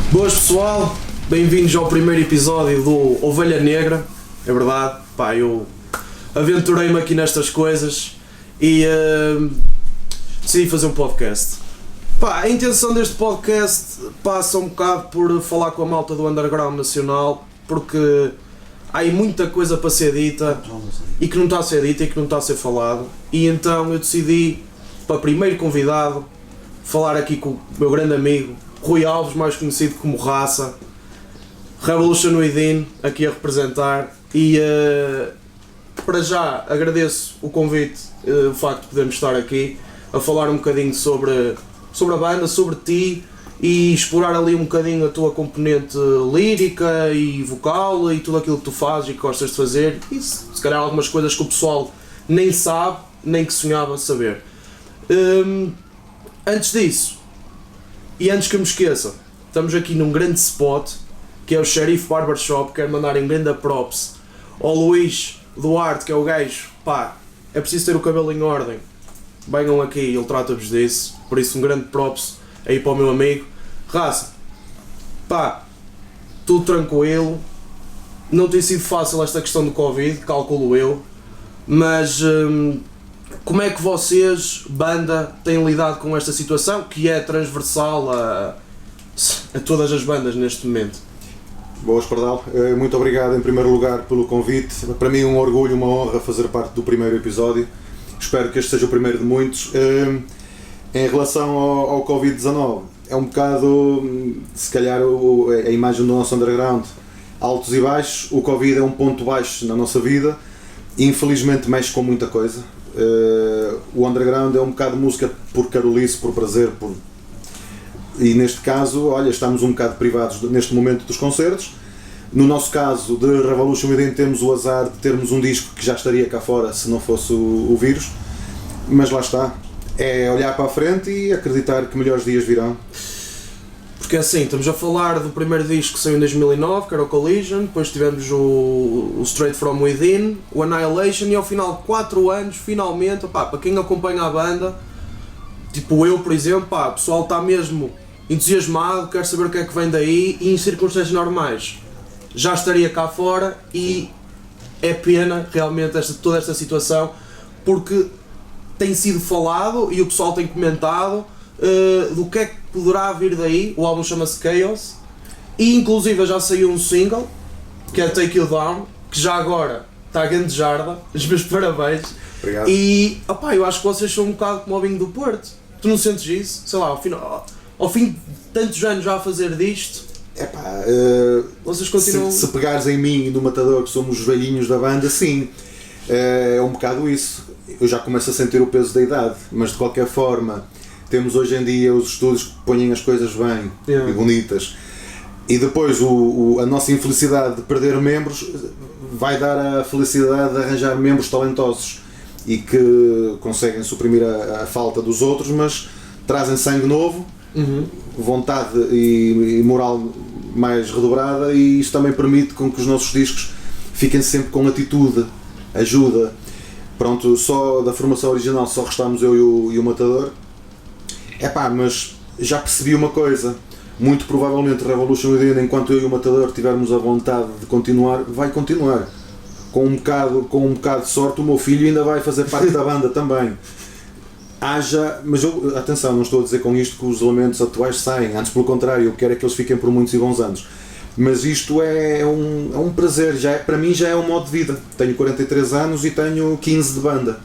Boas pessoal, bem-vindos ao primeiro episódio do Ovelha Negra. É verdade, pá, eu aventurei-me aqui nestas coisas e decidi fazer um podcast. Pá, a intenção deste podcast passa um bocado por falar com a malta do underground nacional, porque há aí muita coisa para ser dita e que não está a ser dita e que não está a ser falado, e então eu decidi, para primeiro convidado, falar aqui com o meu grande amigo Rui Alves, mais conhecido como Raça, Revolution Within, aqui a representar, e para já agradeço o convite, o facto de podermos estar aqui a falar um bocadinho sobre a banda, sobre ti, e explorar ali um bocadinho a tua componente lírica e vocal e tudo aquilo que tu fazes e que gostas de fazer, e se calhar algumas coisas que o pessoal nem sabe, nem que sonhava saber. Antes disso, e antes que eu me esqueça, estamos aqui num grande spot, que é o Sheriff Barbershop. Quero mandar em grande props ao Luís Duarte, que é o gajo, pá, é preciso ter o cabelo em ordem, venham aqui, ele trata-vos disso, por isso um grande props aí para o meu amigo. Raça, pá, tudo tranquilo, não tem sido fácil esta questão do Covid, calculo eu, mas como é que vocês, banda, têm lidado com esta situação, que é transversal a todas as bandas neste momento? Boas, Pardal. Muito obrigado em primeiro lugar pelo convite. Para mim é um orgulho, uma honra fazer parte do primeiro episódio. Espero que este seja o primeiro de muitos. Em relação ao Covid-19, é um bocado, se calhar, a imagem do nosso underground, altos e baixos. O Covid é um ponto baixo na nossa vida e infelizmente mexe com muita coisa. O underground é um bocado de música por carolice, por prazer, e neste caso, olha, estamos um bocado privados neste momento dos concertos. No nosso caso de Revolution Within, temos o azar de termos um disco que já estaria cá fora se não fosse o vírus, mas lá está, é olhar para a frente e acreditar que melhores dias virão. Porque assim, estamos a falar do primeiro disco que saiu em 2009, que era o Collision, depois tivemos o Straight From Within, o Annihilation, e ao final de 4 anos, finalmente, opá, para quem acompanha a banda, tipo eu, por exemplo, pá, o pessoal está mesmo entusiasmado, quer saber o que é que vem daí, e em circunstâncias normais já estaria cá fora, e é pena realmente toda esta situação, porque tem sido falado e o pessoal tem comentado do que é que poderá vir daí. O álbum chama-se Chaos e inclusive já saiu um single que é Take You Down, que já agora está a grande jarda, os meus parabéns. Obrigado. E opá, eu acho que vocês são um bocado como o vinho do Porto, tu não sentes isso? Sei lá, ao fim de tantos anos já a fazer disto, Epá, vocês continuam... se pegares em mim e no Matador, que somos os velhinhos da banda, sim, é um bocado isso. Eu já começo a sentir o peso da idade, mas de qualquer forma temos hoje em dia os estúdios que põem as coisas bem e bonitas, e depois a nossa infelicidade de perder membros vai dar a felicidade de arranjar membros talentosos e que conseguem suprimir a falta dos outros, mas trazem sangue novo, vontade e moral mais redobrada, e isso também permite com que os nossos discos fiquem sempre com atitude, ajuda. Pronto, só da formação original só restámos eu e o Matador. Epá, mas já percebi uma coisa, muito provavelmente Revolution Within, enquanto eu e o Matador tivermos a vontade de continuar, vai continuar. Com um bocado de sorte, o meu filho ainda vai fazer parte da banda também. Mas atenção, não estou a dizer com isto que os elementos atuais saem, antes pelo contrário, eu quero é que eles fiquem por muitos e bons anos. Mas isto é um prazer, para mim já é um modo de vida. Tenho 43 anos e tenho 15 de banda.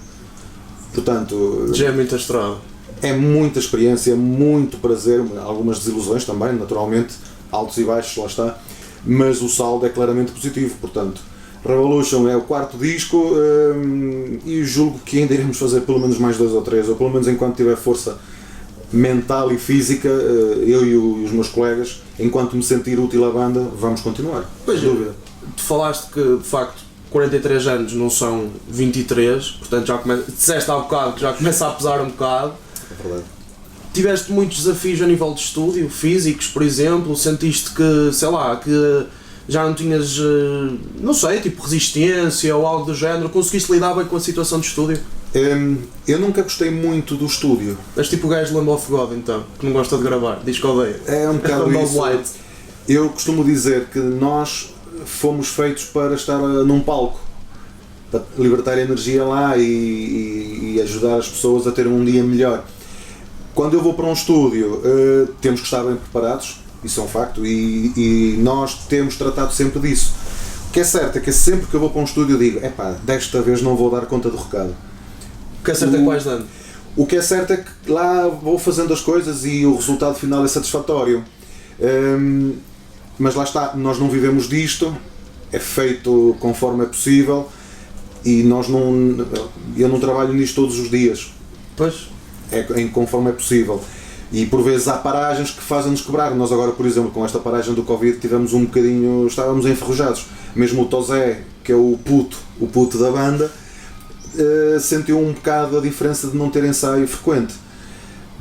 Portanto, Já é muita estrada. É muita experiência, muito prazer, algumas desilusões também, naturalmente, altos e baixos, lá está, mas o saldo é claramente positivo. Portanto, Revolution é o 4º disco, e julgo que ainda iremos fazer pelo menos mais 2 ou 3, ou pelo menos enquanto tiver força mental e física, eu e os meus colegas, enquanto me sentir útil à banda, vamos continuar. Pois, sem dúvida. Tu falaste que de facto 43 anos não são 23, portanto já disseste há bocado que já começa a pesar um bocado. É verdade. Tiveste muitos desafios a nível de estúdio, físicos, por exemplo, sentiste que, sei lá, que já não tinhas, não sei, tipo resistência ou algo do género, conseguiste lidar bem com a situação de estúdio? Eu nunca gostei muito do estúdio. És tipo o gajo Lamb of God, então, que não gosta de gravar, diz que odeia. É um bocado isso. Eu costumo dizer que nós fomos feitos para estar num palco, para libertar energia lá e ajudar as pessoas a terem um dia melhor. Quando eu vou para um estúdio, temos que estar bem preparados, isso é um facto, e nós temos tratado sempre disso. O que é certo é que sempre que eu vou para um estúdio eu digo, desta vez não vou dar conta do recado. O que é certo é que vais dando? O que é certo é que lá vou fazendo as coisas e o resultado final é satisfatório. Mas lá está, nós não vivemos disto, é feito conforme é possível e eu não trabalho nisto todos os dias. Pois. Conforme é possível. E por vezes há paragens que fazem-nos quebrar. Nós agora, por exemplo, com esta paragem do Covid, estávamos enferrujados. Mesmo o Tozé, que é o puto da banda, sentiu um bocado a diferença de não ter ensaio frequente.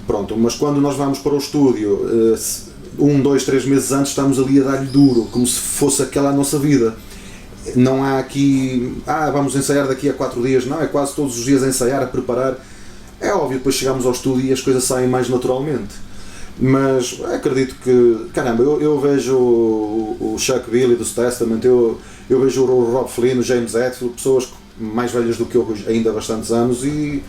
Pronto, mas quando nós vamos para o estúdio, 1, 2, 3 meses antes, estamos ali a dar-lhe duro, como se fosse aquela a nossa vida. Não há aqui, vamos ensaiar daqui a 4 dias, não, é quase todos os dias a ensaiar, a preparar. É óbvio, depois chegamos ao estúdio e as coisas saem mais naturalmente. Mas acredito que, caramba, eu vejo o Chuck Billy do Testament, eu vejo o Rob Flynn, o James Hetfield, pessoas mais velhas do que eu ainda há bastantes anos e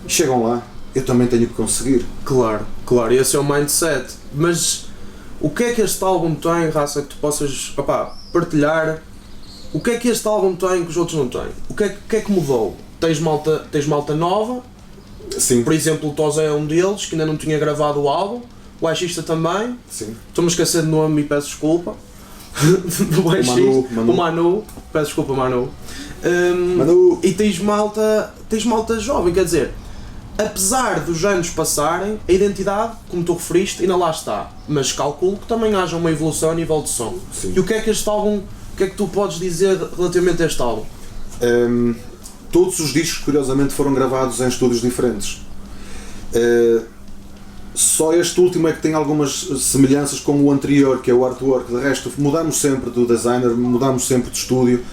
chegam lá. Eu também tenho que conseguir. Claro, esse é o mindset. Mas o que é que este álbum tem, Raça, que tu possas partilhar? O que é que este álbum tem que os outros não têm? O que é que mudou? Tens malta nova? Sim. Por exemplo, o Tozé é um deles, que ainda não tinha gravado o álbum. O baixista também. Sim. Estou-me a esquecer de nome e peço desculpa. Do baixista. O Manu. Peço desculpa, Manu. Manu. E tens malta jovem, quer dizer, apesar dos anos passarem, a identidade, como tu referiste, ainda lá está. Mas calculo que também haja uma evolução a nível de som. Sim. E o que é que tu podes dizer relativamente a este álbum? Todos os discos, curiosamente, foram gravados em estúdios diferentes. Só este último é que tem algumas semelhanças com o anterior, que é o artwork. De resto, mudamos sempre do designer, mudamos sempre de estúdio.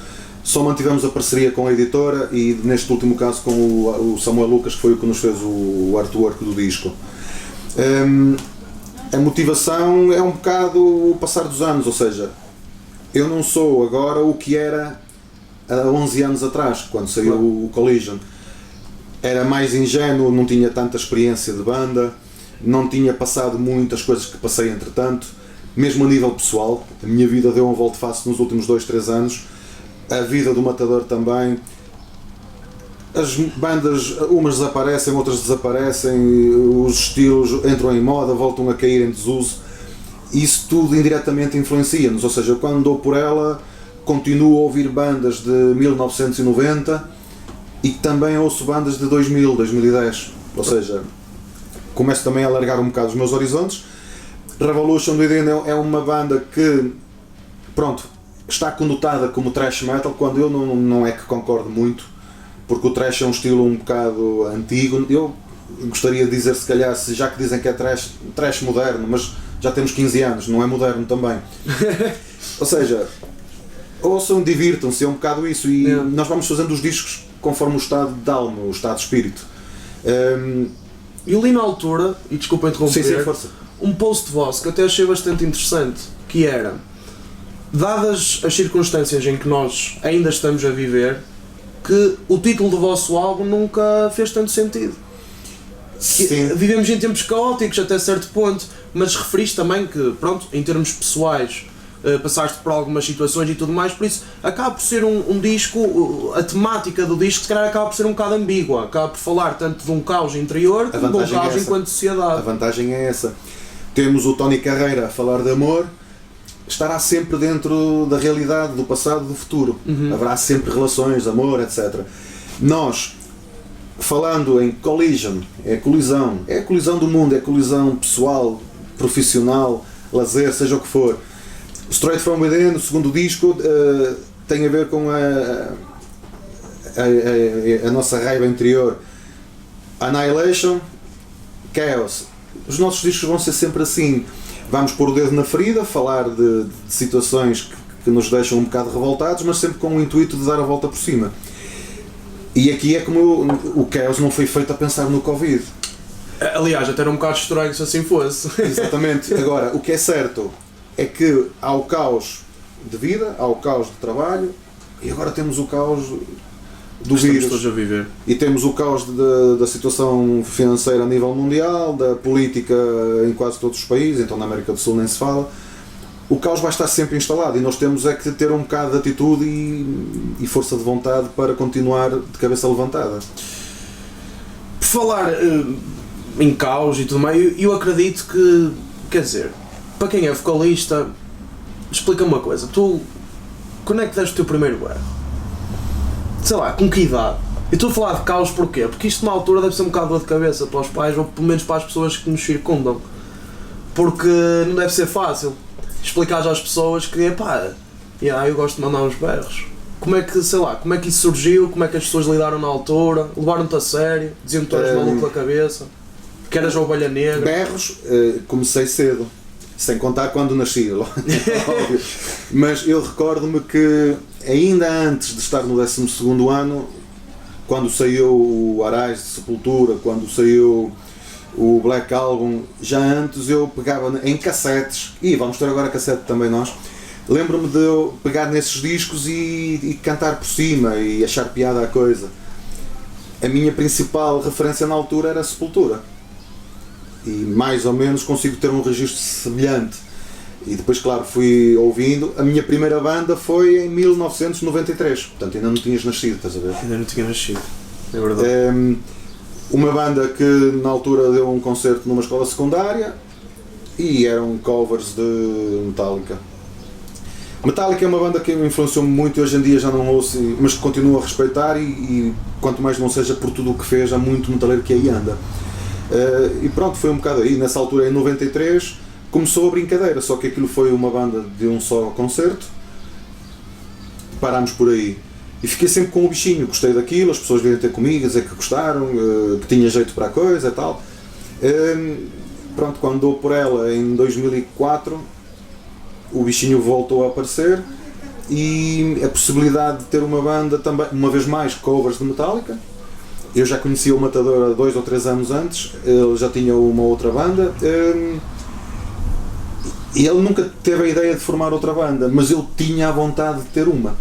Só mantivemos a parceria com a editora e, neste último caso, com o Samuel Lucas, que foi o que nos fez o artwork do disco. A motivação é um bocado o passar dos anos, ou seja, eu não sou agora o que era há 11 anos atrás, quando saiu o Collision. Era mais ingênuo, não tinha tanta experiência de banda, não tinha passado muitas coisas que passei entretanto, mesmo a nível pessoal. A minha vida deu um volte-face nos últimos 2, 3 anos, a vida do Matador também. As bandas, umas desaparecem, outras desaparecem, os estilos entram em moda, voltam a cair em desuso. Isso tudo indiretamente influencia-nos, ou seja, quando dou por ela, continuo a ouvir bandas de 1990 e também ouço bandas de 2000, 2010, ou seja, começo também a alargar um bocado os meus horizontes. Revolution do Within é uma banda que, pronto, está conotada como thrash metal, quando eu não é que concordo muito, porque o thrash é um estilo um bocado antigo. Eu gostaria de dizer, se calhar, já que dizem que é thrash moderno, mas já temos 15 anos, não é moderno também. Ou seja, ouçam, divirtam-se, é um bocado isso, e nós vamos fazendo os discos conforme o estado de alma, o estado de espírito. Eu li na altura, e desculpa interromper, sim, força. Um post vosso que até achei bastante interessante, que era, dadas as circunstâncias em que nós ainda estamos a viver, que o título do vosso álbum nunca fez tanto sentido. Sim. Vivemos em tempos caóticos até certo ponto, mas referiste também que, pronto, em termos pessoais, passaste por algumas situações e tudo mais, por isso acaba por ser um disco, a temática do disco se calhar acaba por ser um bocado ambígua, acaba por falar tanto de um caos interior como de um caos enquanto sociedade. A vantagem é essa. Temos o Tony Carreira a falar de amor, estará sempre dentro da realidade, do passado, do futuro. Haverá sempre relações, amor, etc. Nós, falando em collision, é a colisão do mundo, é a colisão pessoal, profissional, lazer, seja o que for. Straight From Within, o segundo disco, tem a ver com a nossa raiva interior. Annihilation, Chaos. Os nossos discos vão ser sempre assim. Vamos pôr o dedo na ferida, falar de situações que nos deixam um bocado revoltados, mas sempre com o intuito de dar a volta por cima. E aqui é como o Chaos não foi feito a pensar no Covid. Aliás, até era um bocado estranho se assim fosse. Exatamente. Agora, o que é certo é que há o caos de vida, há o caos de trabalho e agora temos o caos do vírus. Estamos todos a viver. E temos o caos da situação financeira a nível mundial, da política em quase todos os países, então na América do Sul nem se fala. O caos vai estar sempre instalado e nós temos é que ter um bocado de atitude e força de vontade para continuar de cabeça levantada. Por falar em caos e tudo mais, eu acredito que, quer dizer, para quem é vocalista, explica-me uma coisa, tu, quando é que deste o teu primeiro berro? Sei lá, com que idade? Eu estou a falar de caos porquê? Porque isto na altura deve ser um bocado de dor de cabeça para os pais, ou pelo menos para as pessoas que nos circundam. Porque não deve ser fácil explicar já às pessoas que, pá, eu gosto de mandar uns berros. Como é que, sei lá, como é que isso surgiu, como é que as pessoas lidaram na altura, levaram-te a sério, diziam que tu eras maluco da cabeça, que eras a ovelha negra? Berros, comecei cedo, sem contar quando nasci, óbvio. Mas eu recordo-me que ainda antes de estar no 12º ano, quando saiu o Arais de Sepultura, quando saiu o Black Album, já antes eu pegava em cassetes, e vamos ter agora cassete também nós, lembro-me de eu pegar nesses discos e cantar por cima e achar piada a coisa. A minha principal referência na altura era a Sepultura. E mais ou menos consigo ter um registro semelhante. E depois, claro, fui ouvindo. A minha primeira banda foi em 1993, portanto ainda não tinhas nascido, estás a ver? Ainda não tinha nascido, é verdade. Uma banda que na altura deu um concerto numa escola secundária e eram covers de Metallica. Metallica é uma banda que me influenciou muito e hoje em dia já não ouço, mas que continuo a respeitar e quanto mais não seja por tudo o que fez, há muito metaleiro que aí anda. E pronto, foi um bocado aí. Nessa altura, em 93, começou a brincadeira, só que aquilo foi uma banda de um só concerto. Parámos por aí. E fiquei sempre com o bichinho, gostei daquilo, as pessoas vieram ter comigo, dizer que gostaram, que tinha jeito para a coisa e tal. Pronto, quando dou por ela em 2004, o bichinho voltou a aparecer e a possibilidade de ter uma banda também, uma vez mais, covers de Metallica. Eu já conhecia o Matador há 2 ou 3 anos antes, ele já tinha uma outra banda e ele nunca teve a ideia de formar outra banda, mas ele tinha a vontade de ter uma.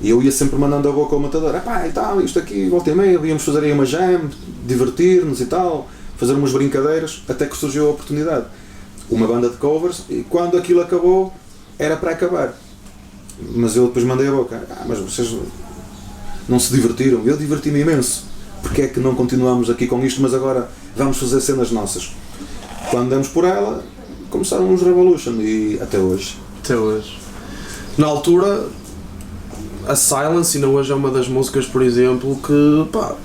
E eu ia sempre mandando a boca ao Matador, e tal, isto aqui, volta e meia, íamos fazer aí uma jam, divertir-nos e tal, fazer umas brincadeiras, até que surgiu a oportunidade. Uma banda de covers, e quando aquilo acabou, era para acabar. Mas eu depois mandei a boca, mas vocês não se divertiram? Eu diverti-me imenso. Porque é que não continuamos aqui com isto, mas agora vamos fazer cenas nossas? Quando demos por ela, começaram os Revolution e até hoje. Até hoje. Na altura, a Silence ainda hoje é uma das músicas, por exemplo, que, pá,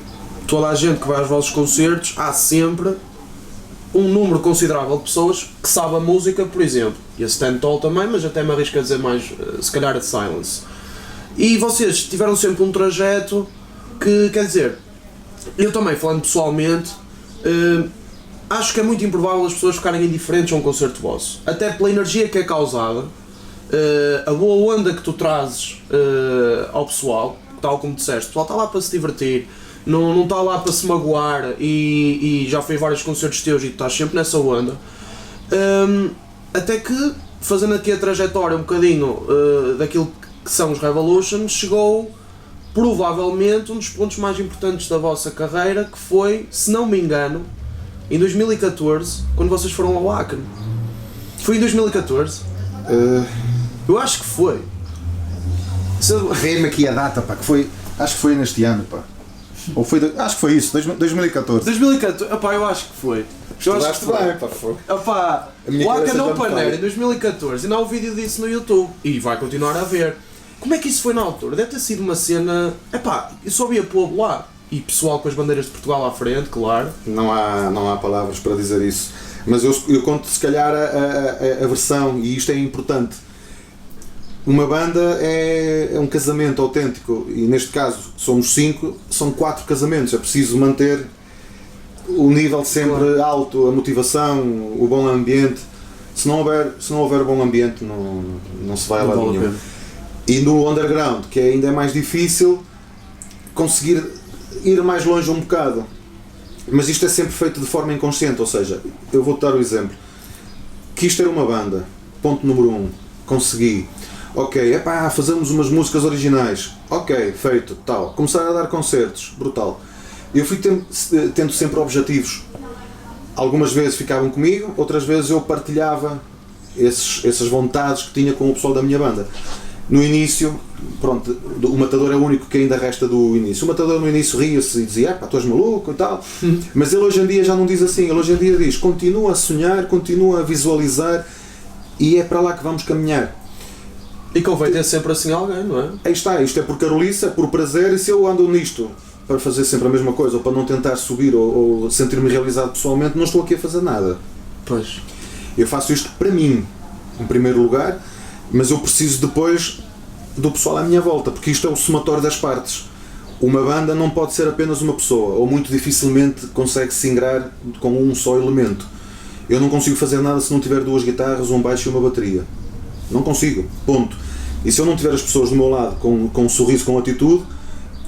toda a gente que vai aos vossos concertos, há sempre um número considerável de pessoas que sabe a música, por exemplo, e a Stand Tall também, mas até me arrisco a dizer mais, se calhar a Silence. E vocês tiveram sempre um trajeto que, quer dizer, eu também, falando pessoalmente, acho que é muito improvável as pessoas ficarem indiferentes a um concerto vosso, até pela energia que é causada, a boa onda que tu trazes ao pessoal, tal como disseste, o pessoal está lá para se divertir, não está lá para se magoar e já foi vários concertos teus e tu estás sempre nessa onda, até que, fazendo aqui a trajetória um bocadinho daquilo que são os Revolution, chegou provavelmente um dos pontos mais importantes da vossa carreira, que foi, se não me engano, em 2014, quando vocês foram ao Acre. Foi em 2014? Eu acho que foi. Vê-me aqui a data, pá, que foi, acho que foi neste ano, pá. Ou foi, acho que foi isso, 2014. 2014, opá, eu acho que foi. Eu acho que foi. Bem, pá, foi. Opá, o Acre no Open Air em 2014, ainda há um vídeo disso no YouTube, e vai continuar a ver. Como é que isso foi na altura? Deve ter sido uma cena... Epá, eu só via povo lá. E pessoal com as bandeiras de Portugal à frente, claro. Não há palavras para dizer isso. Mas eu conto se calhar a versão, e isto é importante. Uma banda é um casamento autêntico. E neste caso somos 5, são 4 casamentos. É preciso manter o nível sempre alto, a motivação, o bom ambiente. Se não houver bom ambiente, não se vai a lado nenhum. E no underground, que ainda é mais difícil, conseguir ir mais longe um bocado. Mas isto é sempre feito de forma inconsciente, ou seja, eu vou-te dar o exemplo. Que isto era uma banda, ponto número 1, consegui. Ok, fazemos umas músicas originais. Ok, feito, tal. Começar a dar concertos, brutal. Eu fui tendo sempre objetivos. Algumas vezes ficavam comigo, outras vezes eu partilhava essas vontades que tinha com o pessoal da minha banda. No início, pronto, o Matador é o único que ainda resta do início. O Matador no início ria-se e dizia, tu és maluco e tal. Mas ele hoje em dia já não diz assim, ele hoje em dia diz, continua a sonhar, continua a visualizar e é para lá que vamos caminhar. E convém ter sempre assim alguém, não é? Aí está, isto é por carolice, é por prazer, e se eu ando nisto para fazer sempre a mesma coisa, ou para não tentar subir ou sentir-me realizado pessoalmente, não estou aqui a fazer nada. Pois. Eu faço isto para mim, em primeiro lugar, mas eu preciso depois do pessoal à minha volta, porque isto é o somatório das partes. Uma banda não pode ser apenas uma pessoa, ou muito dificilmente consegue se ingrar com um só elemento. Eu não consigo fazer nada se não tiver 2 guitarras, um baixo e uma bateria. Não consigo, ponto. E se eu não tiver as pessoas do meu lado com um sorriso, com atitude,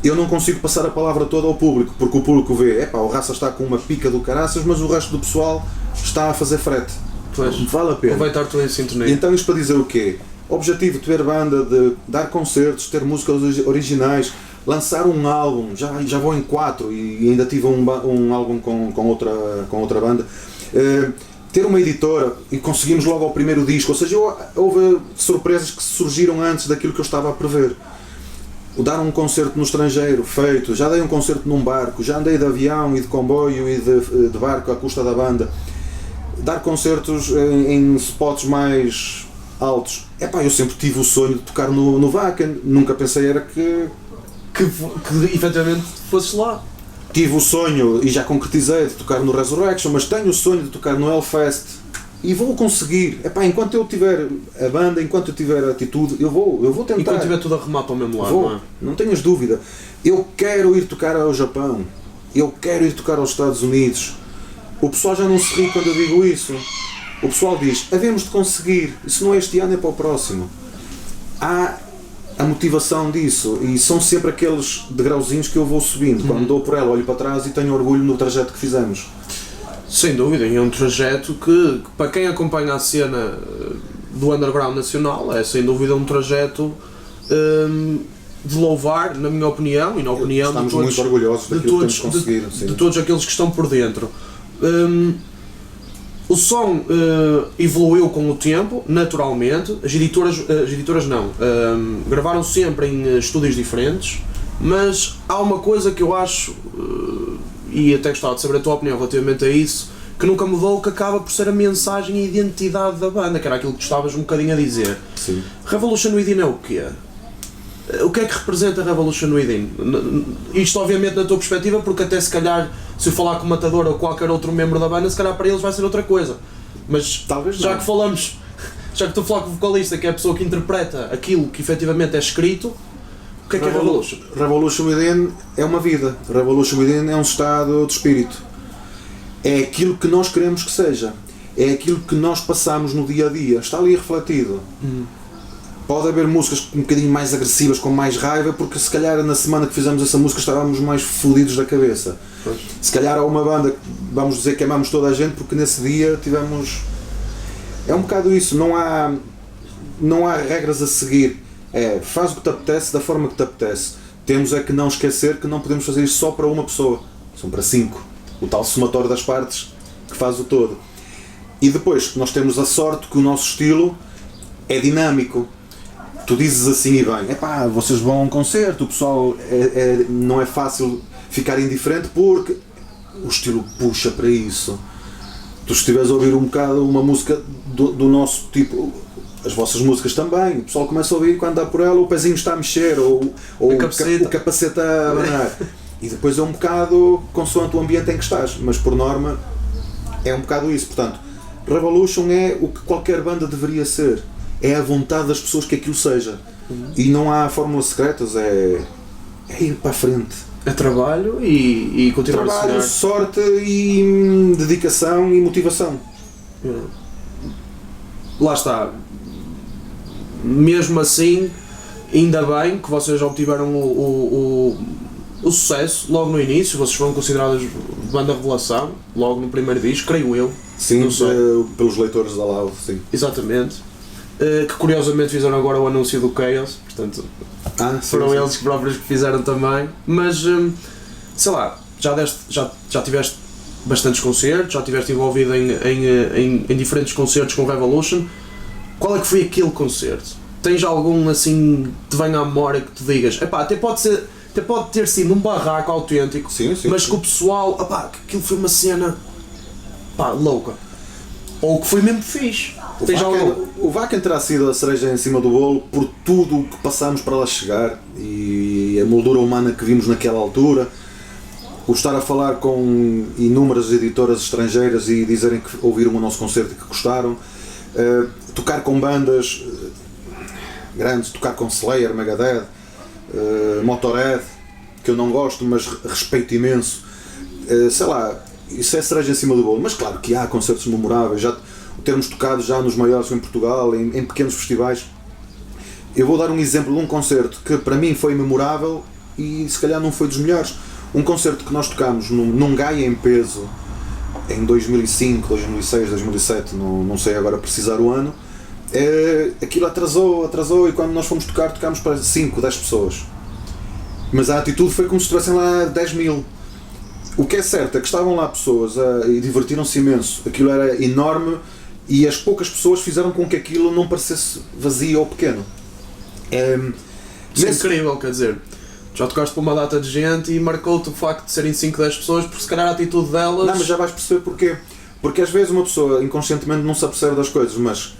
eu não consigo passar a palavra toda ao público, porque o público vê, o Raça está com uma pica do caraças, mas o resto do pessoal está a fazer frete. Pois. Vale a pena. Vai estar tudo em sintonia. Então isto para dizer o quê? Objetivo de ter banda, de dar concertos, ter músicas originais, lançar um álbum, já vou em 4 e ainda tive um álbum com outra banda. Ter uma editora e conseguimos logo ao primeiro disco, ou seja, houve surpresas que surgiram antes daquilo que eu estava a prever. Dar um concerto no estrangeiro, feito, já dei um concerto num barco, já andei de avião e de comboio e de barco à custa da banda. Dar concertos em spots mais altos. Eu sempre tive o sonho de tocar no Wacken, nunca pensei era que efetivamente fosses lá. Tive o sonho, e já concretizei, de tocar no Resurrection, mas tenho o sonho de tocar no Hellfest e vou conseguir. Enquanto eu tiver a banda, enquanto eu tiver a atitude, eu vou tentar. Enquanto tiver tudo arrumado para o mesmo lado, não tenhas dúvida. Eu quero ir tocar ao Japão, eu quero ir tocar aos Estados Unidos. O pessoal já não se ri quando eu digo isso. O pessoal diz, havemos de conseguir, isso não é este ano, é para o próximo. Há a motivação disso, e são sempre aqueles degrauzinhos que eu vou subindo. Quando dou por ela, olho para trás e tenho orgulho no trajeto que fizemos. Sem dúvida, e é um trajeto que para quem acompanha a cena do underground nacional, é sem dúvida um trajeto de louvar, na minha opinião, e na opinião Estamos de todos, muito orgulhosos daquilo que temos conseguido, de todos aqueles que estão por dentro. O som evoluiu com o tempo, naturalmente. As editoras não, gravaram sempre em estúdios diferentes, mas há uma coisa que eu acho, e até gostava de saber a tua opinião relativamente a isso, que nunca mudou, que acaba por ser a mensagem e a identidade da banda, que era aquilo que tu estavas um bocadinho a dizer. Sim. Revolution Within é o quê? O que é que representa Revolution Within? Isto obviamente na tua perspectiva, porque até se calhar, se eu falar com o Matador ou qualquer outro membro da banda, se calhar para eles vai ser outra coisa. Mas talvez já não. que falamos, já que estou a falar com o vocalista, que é a pessoa que interpreta aquilo que efetivamente é escrito, o que é Revolution? Revolution Within é uma vida. Revolution Within é um estado de espírito. É aquilo que nós queremos que seja. É aquilo que nós passamos no dia a dia. Está ali refletido. Pode haver músicas um bocadinho mais agressivas, com mais raiva, porque se calhar na semana que fizemos essa música estávamos mais fodidos da cabeça. Pois. Se calhar há uma banda que vamos dizer que amamos toda a gente porque nesse dia tivemos... É um bocado isso, não há regras a seguir. Faz o que te apetece da forma que te apetece. Temos é que não esquecer que não podemos fazer isto só para uma pessoa. São para 5. O tal somatório das partes que faz o todo. E depois nós temos a sorte que o nosso estilo é dinâmico. Tu dizes assim e bem, vocês vão a um concerto, o pessoal não é fácil ficar indiferente porque o estilo puxa para isso. Tu estiveres a ouvir um bocado uma música do nosso tipo, as vossas músicas também, o pessoal começa a ouvir quando dá por ela, o pezinho está a mexer ou o capacete a abanar. E depois é um bocado consoante o ambiente em que estás, mas por norma é um bocado isso. Portanto, Revolution é o que qualquer banda deveria ser. É a vontade das pessoas que aquilo seja. E não há fórmulas secretas, é ir para a frente. É trabalho e continuar trabalho, a sonhar. sorte e dedicação e motivação. Lá está. Mesmo assim, ainda bem que vocês obtiveram o sucesso logo no início. Vocês foram considerados banda revelação logo no primeiro disco, creio eu. Sim, pelos leitores da Loud, sim. Exatamente. que curiosamente fizeram agora o anúncio do Chaos, portanto foram eles próprios que fizeram também, mas sei lá, já tiveste bastantes concertos, já estiveste envolvido em diferentes concertos com Revolution. Qual é que foi aquele concerto? Tens algum assim que te venha à memória que tu digas, epá, até pode ter sido um barraco autêntico, sim, mas que o pessoal, epá, que aquilo foi uma cena, pá, louca, ou que foi mesmo fixe? O Wacken terá sido a cereja em cima do bolo por tudo o que passamos para lá chegar e a moldura humana que vimos naquela altura. O estar a falar com inúmeras editoras estrangeiras e dizerem que ouviram o nosso concerto e que gostaram, tocar com bandas grandes, tocar com Slayer, Megadeth, Motorhead, que eu não gosto, mas respeito imenso, sei lá, isso é cereja em cima do bolo. Mas claro que há concertos memoráveis, já termos tocado já nos maiores em Portugal, em pequenos festivais. Eu vou dar um exemplo de um concerto que para mim foi memorável e se calhar não foi dos melhores. Um concerto que nós tocámos num Gaia em peso em 2005, 2006, 2007, não sei agora precisar o ano. Aquilo atrasou e quando nós fomos tocar, tocámos para 5, 10 pessoas. Mas a atitude foi como se estivessem lá 10 mil. O que é certo é que estavam lá pessoas e divertiram-se imenso. Aquilo era enorme e as poucas pessoas fizeram com que aquilo não parecesse vazio ou pequeno. Isso é incrível, quer dizer, já tocaste para uma data de gente e marcou-te o facto de serem 5, 10 pessoas, porque se calhar a atitude delas... Não, mas já vais perceber porquê. Porque às vezes uma pessoa inconscientemente não se apercebe das coisas, mas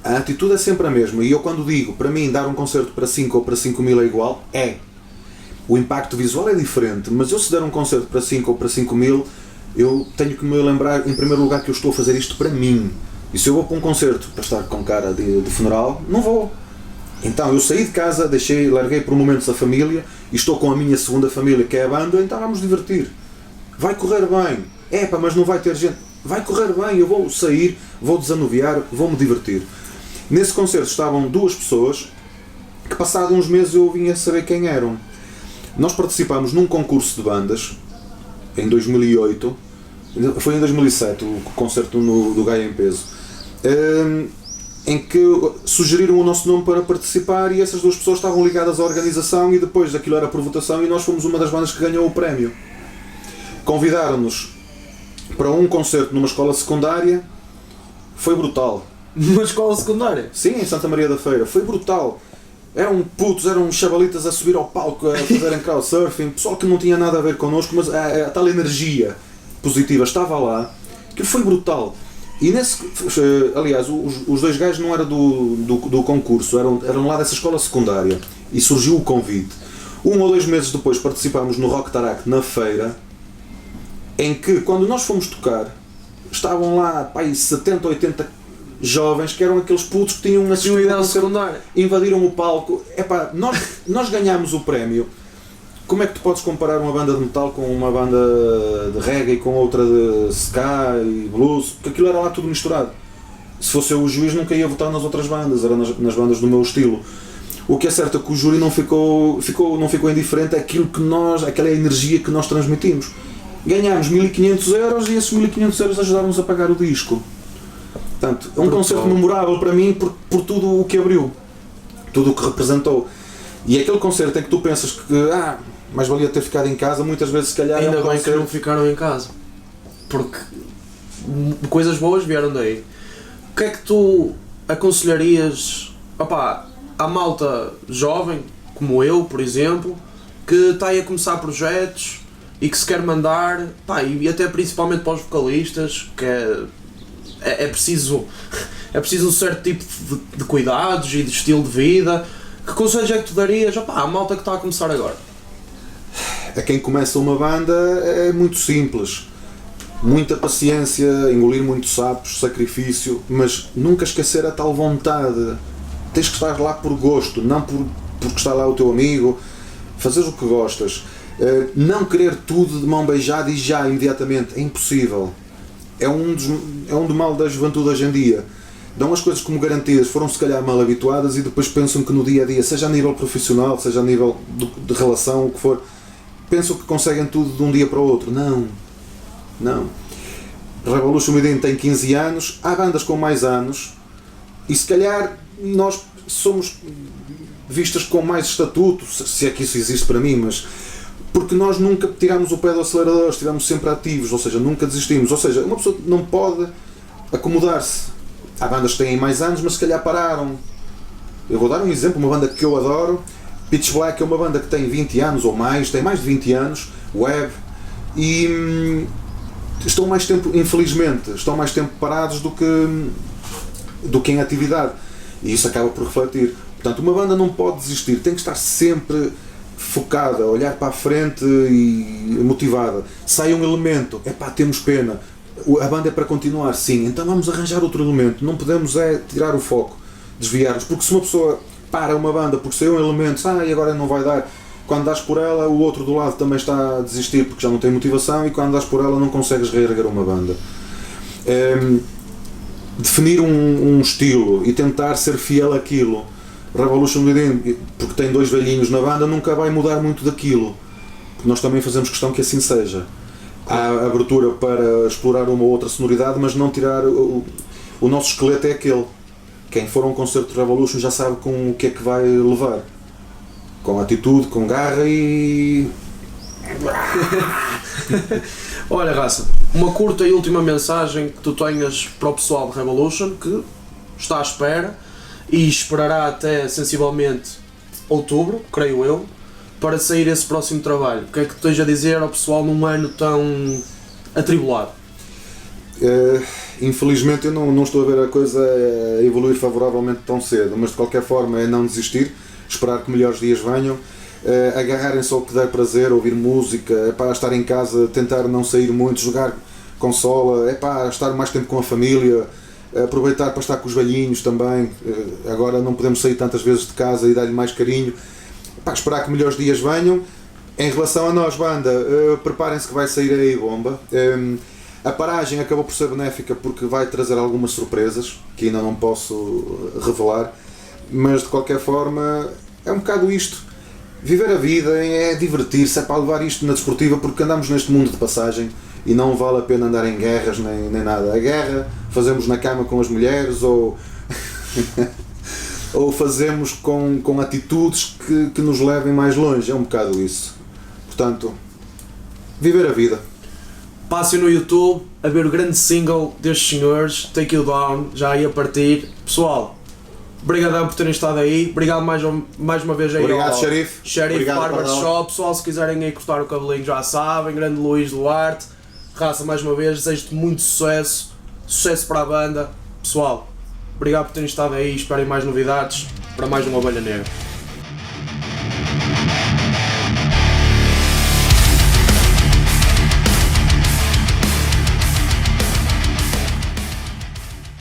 a atitude é sempre a mesma. E eu quando digo, para mim, dar um concerto para 5 ou para 5 mil é igual, o impacto visual é diferente, mas eu se der um concerto para 5 ou para 5 mil, eu tenho que me lembrar, em primeiro lugar, que eu estou a fazer isto para mim. E se eu vou para um concerto para estar com cara de funeral, não vou. Então eu saí de casa, larguei por momentos a família e estou com a minha segunda família, que é a banda, então vamos divertir. Vai correr bem. Mas não vai ter gente. Vai correr bem, eu vou sair, vou desanuviar, vou-me divertir. Nesse concerto estavam 2 pessoas que passados uns meses eu vinha saber quem eram. Nós participámos num concurso de bandas em 2008, foi em 2007 o concerto do Gaia em peso, em que sugeriram o nosso nome para participar e essas 2 pessoas estavam ligadas à organização e depois aquilo era por votação e nós fomos uma das bandas que ganhou o prémio. Convidaram-nos para um concerto numa escola secundária, foi brutal. Numa escola secundária? Sim, em Santa Maria da Feira, foi brutal. Eram putos, eram chavalitas a subir ao palco, a fazerem crowdsurfing, pessoal que não tinha nada a ver connosco, mas a tal energia positiva estava lá, que foi brutal. E aliás, os 2 gajos não eram do concurso, eram lá dessa escola secundária, e surgiu o convite. 1 ou 2 meses depois participámos no Rock Tarak na feira, em que quando nós fomos tocar, estavam lá 70, 80 jovens que eram aqueles putos que tinham invadiram o palco. Nós ganhámos o prémio. Como é que tu podes comparar uma banda de metal com uma banda de reggae e com outra de ska e blues? Porque aquilo era lá tudo misturado. Se fosse eu o juiz nunca ia votar nas outras bandas, era nas bandas do meu estilo. O que é certo é que o júri não ficou indiferente àquela energia que nós transmitimos. Ganhámos 1500 euros e esses 1500 euros ajudaram-nos a pagar o disco. Portanto, é um concerto memorável para mim por tudo o que abriu, tudo o que representou. E é aquele concerto em que tu pensas que mais valia ter ficado em casa, muitas vezes se calhar ainda bem que não ficaram em casa, porque coisas boas vieram daí. O que é que tu aconselharias à malta jovem, como eu, por exemplo, que está aí a começar projetos e que se quer mandar, e até principalmente para os vocalistas, que é preciso um certo tipo de cuidados e de estilo de vida? Que conselhos é que tu darias à malta que está a começar agora? A quem começa uma banda é muito simples. Muita paciência, engolir muitos sapos, sacrifício, mas nunca esquecer a tal vontade. Tens que estar lá por gosto, não porque está lá o teu amigo. Fazeres o que gostas. Não querer tudo de mão beijada e já imediatamente. É impossível. É um do mal da juventude hoje em dia. Dão as coisas como garantidas, foram se calhar mal habituadas e depois pensam que no dia a dia, seja a nível profissional, seja a nível de relação, o que for, pensam que conseguem tudo de um dia para o outro. Não. Revolution Within tem 15 anos, há bandas com mais anos e se calhar nós somos vistas com mais estatuto, se é que isso existe para mim, mas porque nós nunca tiramos o pé do acelerador, estivemos sempre ativos, ou seja, nunca desistimos. Ou seja, uma pessoa não pode acomodar-se. Há bandas que têm mais anos, mas se calhar pararam. Eu vou dar um exemplo, uma banda que eu adoro, Pitch Black é uma banda que tem 20 anos ou mais, tem mais de 20 anos, web, e estão mais tempo, infelizmente, estão mais tempo parados do que em atividade. E isso acaba por refletir. Portanto, uma banda não pode desistir, tem que estar sempre focada, olhar para a frente e motivada. Sai um elemento, temos pena, a banda é para continuar, sim, então vamos arranjar outro elemento, não podemos tirar o foco, desviar-nos, porque se uma pessoa para uma banda porque saiu um elemento, e agora não vai dar, quando dás por ela, o outro do lado também está a desistir porque já não tem motivação, e quando dás por ela não consegues reerguer uma banda. Definir um estilo e tentar ser fiel àquilo. Revolution Within, porque tem 2 velhinhos na banda, nunca vai mudar muito daquilo, porque nós também fazemos questão que assim seja. Há abertura para explorar uma outra sonoridade, mas não tirar o nosso esqueleto é aquele. Quem for a um concerto de Revolution já sabe com o que é que vai levar, com atitude, com garra e... Olha, Raça, uma curta e última mensagem que tu tenhas para o pessoal de Revolution, que está à espera e esperará até sensivelmente outubro, creio eu, para sair esse próximo trabalho. O que é que tu tens a dizer ao pessoal num ano tão atribulado? Infelizmente eu não estou a ver a coisa evoluir favoravelmente tão cedo, mas de qualquer forma é não desistir, esperar que melhores dias venham, agarrarem-se ao que der prazer, ouvir música, estar em casa, tentar não sair muito, jogar consola, estar mais tempo com a família, aproveitar para estar com os velhinhos também. Agora não podemos sair tantas vezes de casa e dar-lhe mais carinho, esperar que melhores dias venham. Em relação a nós, banda, preparem-se que vai sair aí bomba. A paragem acabou por ser benéfica porque vai trazer algumas surpresas que ainda não posso revelar, mas de qualquer forma é um bocado isto, viver a vida, é divertir-se, é para levar isto na desportiva, porque andamos neste mundo de passagem e não vale a pena andar em guerras nem nada. A guerra fazemos na cama com as mulheres ou ou fazemos com atitudes que nos levem mais longe, é um bocado isso. Portanto, viver a vida. Passem no YouTube a ver o grande single destes senhores, Take You Down, já aí a partir. Pessoal, obrigadão por terem estado aí, obrigado mais uma vez aí. Obrigado, Xerife. Xerife Barber Shop. Pessoal, se quiserem aí cortar o cabelinho já sabem, grande Luís Duarte. Raça, mais uma vez, desejo-te muito sucesso para a banda. Pessoal, obrigado por terem estado aí, esperem mais novidades para mais uma Ovelha Negra.